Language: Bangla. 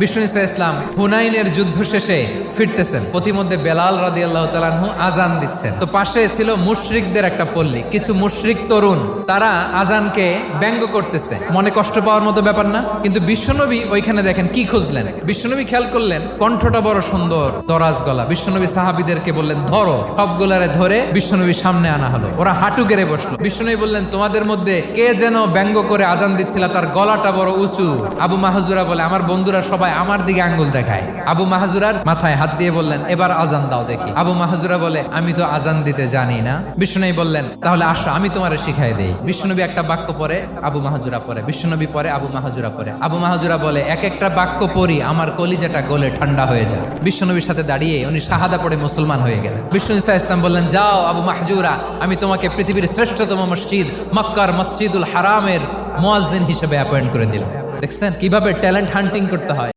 বিষ্ণু ইসা ইসলাম হুনাইনের যুদ্ধ শেষে ফিরতেছেন, পথিমধ্যে বেলাল রাদিয়াল্লাহু তাআলা আনহু আজান দিচ্ছেন। তো পাশে ছিল মুশরিকদের একটা পল্লী, কিছু মুশরিক তরুণ তারা আজানকে ব্যঙ্গ করতেছে। মনে কষ্ট পাওয়ার মতো ব্যাপার না, কিন্তু বিশ্বনবী ওইখানে দেখেন কি খুঁজলেন। বিশ্বনবী খেয়াল করলেন কণ্ঠটা বড় সুন্দর, দরাজ গলা। বিশ্বনবী সাহাবীদেরকে বললেন ধরো, সবগুলারে ধরে বিশ্বনবী সামনে আনা হলো। ওরা হাঁটু গেড়ে বসলো। বিশ্বনবী বললেন তোমাদের মধ্যে কে যেন ব্যঙ্গ করে আজান দিচ্ছিল, তার গলাটা বড় উঁচু। আবু মাহজুরা বলে আমার বন্ধুরা সবাই আমার দিকে আঙ্গুল দেখায়। আবু মাহজুরার মাথায় হাত দিয়ে বললেন এবার আজান দাও দেখি। আবু মাহজুরা বলে আমি তো আজান দিতে জানি না। বিশ্বনবী বললেন তাহলে আসো আমি তোমারে শিখাই দেই। বিশ্বনবী একটা বাক্য পরে, আবু মাহজুরা পরে, বিশ্বনবী পরে, আবু মাহজুরা পরে। আবু মাহজুরা বলে এক একটা বাক্য পড়ি আমার কলিজাটা গলে ঠান্ডা হয়ে যায়। বিশ্বনবীর সাথে দাঁড়িয়ে উনি শাহাদা পড়ে মুসলমান হয়ে গেলেন। বিষ্ণু ইসা ইসলাম বললেন যাও আবু মাহজুরা, আমি তোমাকে পৃথিবীর শ্রেষ্ঠতম মসজিদ মক্কার মসজিদুল হারামের মুয়াজ্জিন হিসেবে অ্যাপয়েন্ট করে দিলাম। দেখছেন কিভাবে ট্যালেন্ট হান্টিং করতে হয়।